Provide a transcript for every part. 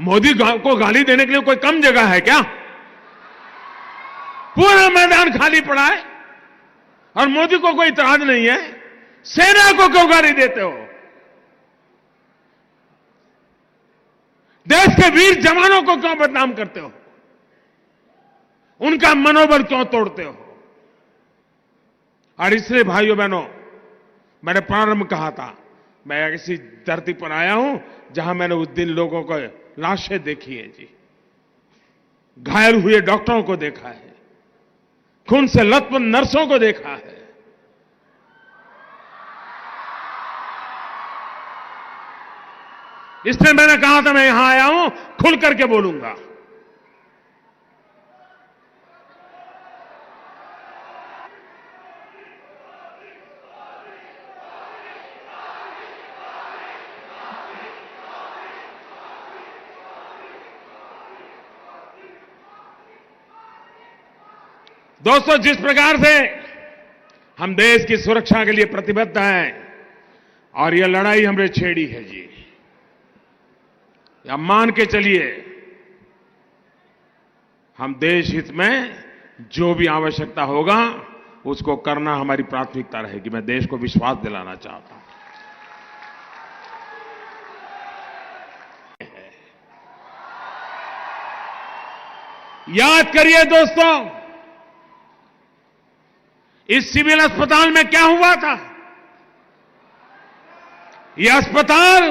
मोदी को गाली देने के लिए कोई कम जगह है क्या? पूरा मैदान खाली पड़ा है और मोदी को कोई इतराज नहीं है। सेना को क्यों गाली देते हो? देश के वीर जवानों को क्यों बदनाम करते हो? उनका मनोबल क्यों तोड़ते हो? और इसलिए भाइयों बहनों, मैंने प्रारंभ कहा था, मैं ऐसी धरती पर आया हूं जहां मैंने उस दिन लोगों को लाशें देखी है जी, घायल हुए डॉक्टरों को देखा है, खून से लथपथ नर्सों को देखा है। इसलिए मैंने कहा था मैं यहां आया हूं, खुल करके बोलूंगा। दोस्तों, जिस प्रकार से हम देश की सुरक्षा के लिए प्रतिबद्ध हैं और यह लड़ाई हमने छेड़ी है जी, या मान के चलिए हम देश हित में जो भी आवश्यकता होगा उसको करना हमारी प्राथमिकता रहेगी। मैं देश को विश्वास दिलाना चाहता हूं। याद करिए दोस्तों, इस सिविल अस्पताल में क्या हुआ था? यह अस्पताल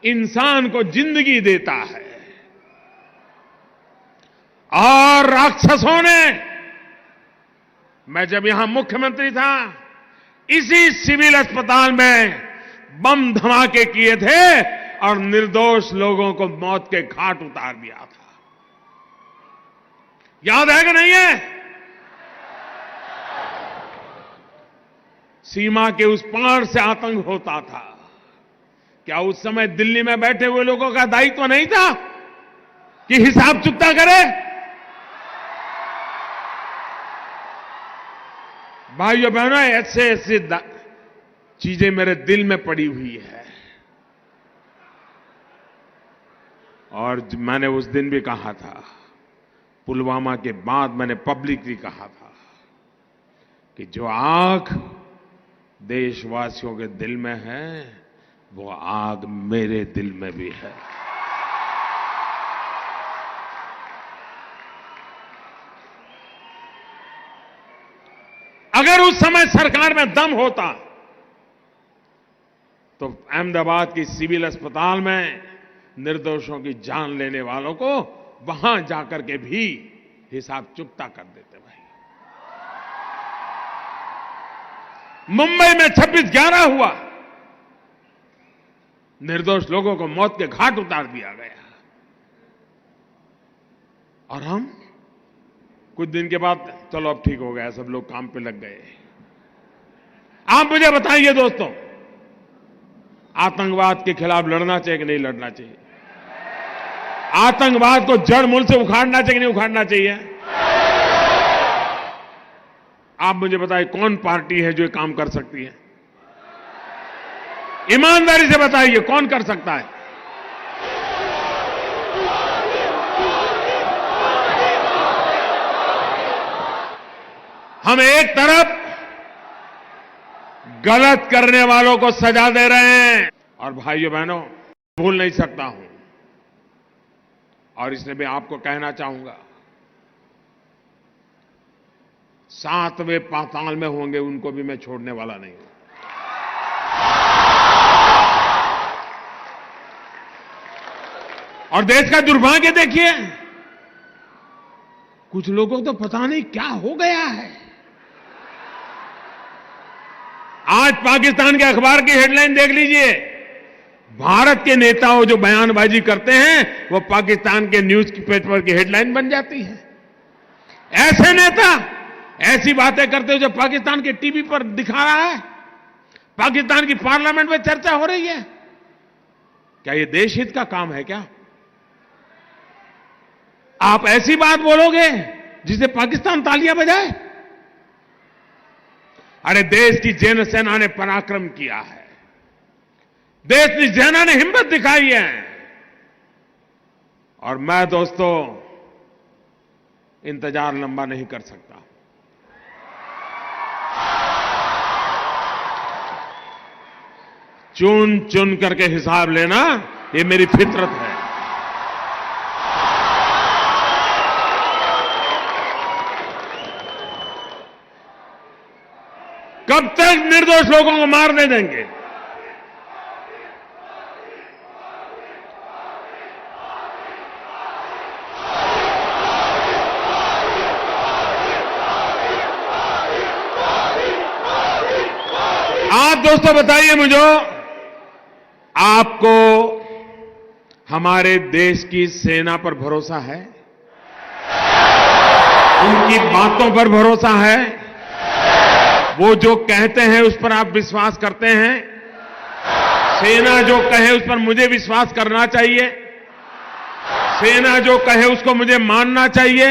इंसान को जिंदगी देता है और राक्षसों ने, मैं जब यहां मुख्यमंत्री था, इसी सिविल अस्पताल में बम धमाके किए थे और निर्दोष लोगों को मौत के घाट उतार दिया था। याद है कि नहीं है? सीमा के उस पार से आतंक होता था। क्या उस समय दिल्ली में बैठे हुए लोगों का दायित्व नहीं था कि हिसाब चुकता करे? भाइयों बहनों, ऐसे ऐसे चीजें मेरे दिल में पड़ी हुई है। और मैंने उस दिन भी कहा था, पुलवामा के बाद मैंने पब्लिकली कहा था कि जो आग देशवासियों के दिल में है वो आग मेरे दिल में भी है। अगर उस समय सरकार में दम होता तो अहमदाबाद की सिविल अस्पताल में निर्दोषों की जान लेने वालों को वहां जाकर के भी हिसाब चुकता कर देते। भाई, मुंबई में 26/11 हुआ, निर्दोष लोगों को मौत के घाट उतार दिया गया और हम कुछ दिन के बाद चलो अब ठीक हो गया, सब लोग काम पे लग गए। आप मुझे बताइए दोस्तों, आतंकवाद के खिलाफ लड़ना चाहिए कि नहीं लड़ना चाहिए? आतंकवाद को जड़ मूल से उखाड़ना चाहिए कि नहीं उखाड़ना चाहिए? आप मुझे बताइए, कौन पार्टी है जो ये काम कर सकती है? ईमानदारी से बताइए, कौन कर सकता है? हम एक तरफ गलत करने वालों को सजा दे रहे हैं और भाइयों बहनों, भूल नहीं सकता हूं और इसलिए मैं आपको कहना चाहूंगा, 7वें पाताल में होंगे उनको भी मैं छोड़ने वाला नहीं हूं। और देश का दुर्भाग्य देखिए, कुछ लोगों को तो पता नहीं क्या हो गया है। आज पाकिस्तान के अखबार की हेडलाइन देख लीजिए, भारत के नेताओं जो बयानबाजी करते हैं वो पाकिस्तान के न्यूज पेपर की हेडलाइन बन जाती है। ऐसे नेता ऐसी बातें करते हो जो पाकिस्तान के टीवी पर दिखा रहा है, पाकिस्तान की पार्लियामेंट में चर्चा हो रही है। क्या ये देश हित का काम है क्या? आप ऐसी बात बोलोगे जिसे पाकिस्तान तालियां बजाए? अरे देश की जैन सेना ने पराक्रम किया है, देश की सेना ने हिम्मत दिखाई है और मैं दोस्तों इंतजार लंबा नहीं कर सकता। चुन चुन करके हिसाब लेना ये मेरी फितरत है। कब तक निर्दोष लोगों को मारने देंगे? आप दोस्तों बताइए मुझे, आपको हमारे देश की सेना पर भरोसा है? उनकी बातों पर भरोसा है? वो जो कहते हैं उस पर आप विश्वास करते हैं? सेना जो कहे उस पर मुझे विश्वास करना चाहिए? सेना जो कहे उसको मुझे मानना चाहिए?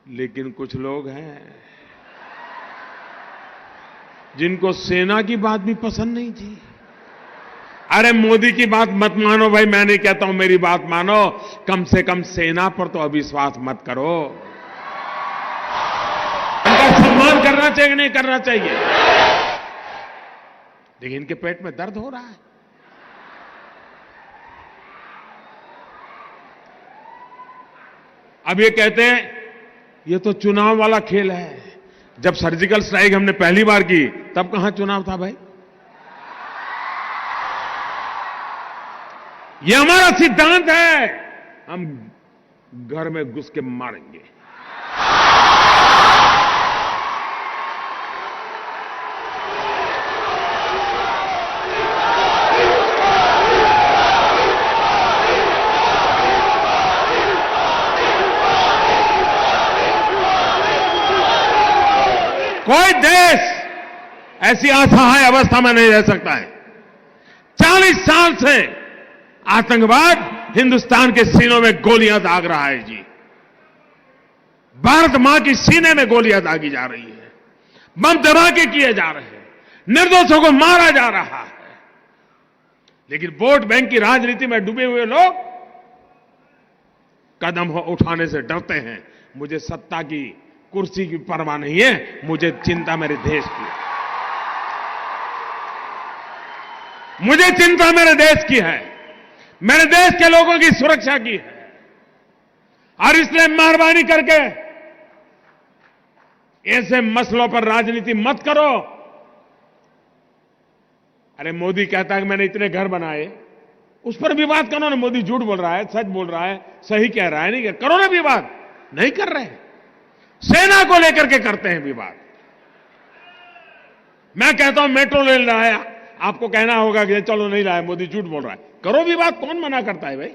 लेकिन कुछ लोग हैं जिनको सेना की बात भी पसंद नहीं थी। अरे मोदी की बात मत मानो भाई, मैं नहीं कहता हूं मेरी बात मानो, कम से कम सेना पर तो अविश्वास मत करो। उनका सम्मान करना चाहिए कि नहीं करना चाहिए? लेकिन इनके पेट में दर्द हो रहा है। अब ये कहते हैं ये तो चुनाव वाला खेल है। जब सर्जिकल स्ट्राइक हमने पहली बार की तब कहां चुनाव था भाई? ये हमारा सिद्धांत है, हम घर में घुस के मारेंगे। कोई देश ऐसी असहाय अवस्था में नहीं रह सकता है। 40 साल से आतंकवाद हिंदुस्तान के सीनों में गोलियां दाग रहा है जी। भारत मां की सीने में गोलियां दागी जा रही है, बम धमाके किए जा रहे हैं, निर्दोषों को मारा जा रहा है। लेकिन वोट बैंक की राजनीति में डूबे हुए लोग कदम उठाने से डरते हैं। मुझे सत्ता की कुर्सी की परवाह नहीं है, मुझे चिंता मेरे देश की है। मुझे चिंता मेरे देश की है, मेरे देश के लोगों की सुरक्षा की है। और इसलिए मेहरबानी करके ऐसे मसलों पर राजनीति मत करो। अरे मोदी कहता है कि मैंने इतने घर बनाए, उस पर विवाद करो ना। मोदी झूठ बोल रहा है, सच बोल रहा है, सही कह रहा है, नहीं करो ना विवाद। नहीं कर रहे, सेना को लेकर के करते हैं विवाद। मैं कहता हूं मेट्रो रेल लाया, आपको कहना होगा कि चलो नहीं लाया, मोदी झूठ बोल रहा है। करो विवाद, कौन मना करता है भाई?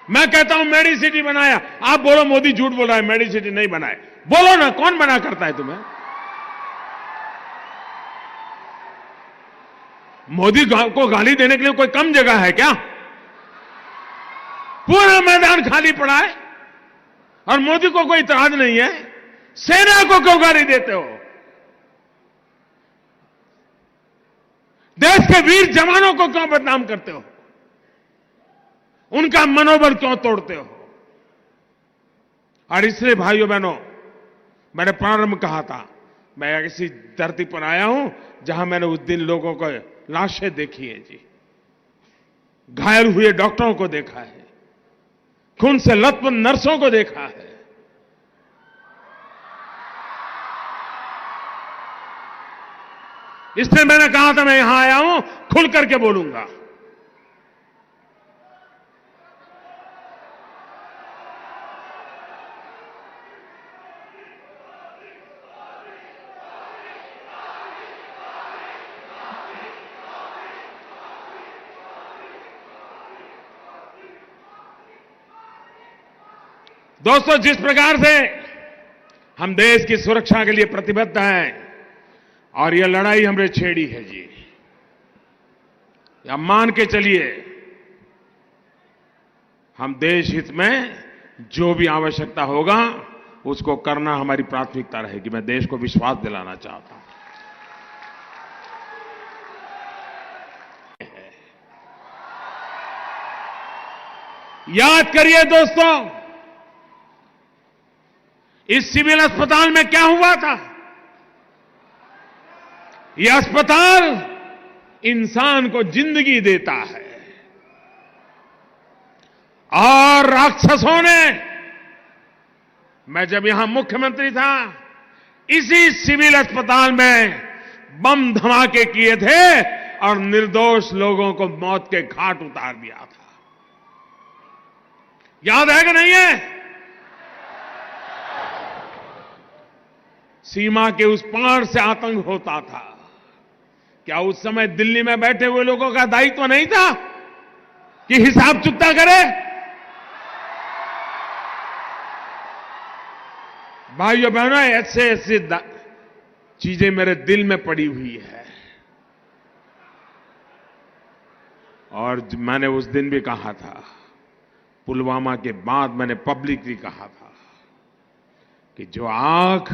मैं कहता हूं मेडी सिटी बनाया, आप बोलो मोदी झूठ बोल रहा है, मेडी सिटी नहीं बनाए। बोलो ना, कौन मना करता है तुम्हें? मोदी को गाली देने के लिए कोई कम जगह है क्या? पूरा मैदान खाली पड़ा है और मोदी को कोई इतराज नहीं है। सेना को क्यों गाली देते हो? देश के वीर जवानों को क्यों बदनाम करते हो? उनका मनोबल क्यों तोड़ते हो? और इसलिए भाइयों बहनों, मैंने प्रारंभ कहा था, मैं ऐसी धरती पर आया हूं जहां मैंने उस दिन लोगों को लाशें देखी है जी, घायल हुए डॉक्टरों को देखा है, खून से लथपथ नर्सों को देखा है। इसलिए मैंने कहा था मैं यहां आया हूं, खुल करके बोलूंगा। दोस्तों, जिस प्रकार से हम देश की सुरक्षा के लिए प्रतिबद्ध हैं और यह लड़ाई हमने छेड़ी है जी, या मान के चलिए हम देश हित में जो भी आवश्यकता होगा उसको करना हमारी प्राथमिकता रहेगी। मैं देश को विश्वास दिलाना चाहता हूं। याद करिए दोस्तों, इस सिविल अस्पताल में क्या हुआ था? यह अस्पताल इंसान को जिंदगी देता है और राक्षसों ने, मैं जब यहां मुख्यमंत्री था, इसी सिविल अस्पताल में बम धमाके किए थे और निर्दोष लोगों को मौत के घाट उतार दिया था। याद है कि नहीं है? सीमा के उस पार से आतंक होता था। क्या उस समय दिल्ली में बैठे हुए लोगों का दायित्व नहीं था कि हिसाब चुकता करे? भाइयों बहनों, ऐसे ऐसे चीजें मेरे दिल में पड़ी हुई है। और मैंने उस दिन भी कहा था, पुलवामा के बाद मैंने पब्लिकली कहा था कि जो आग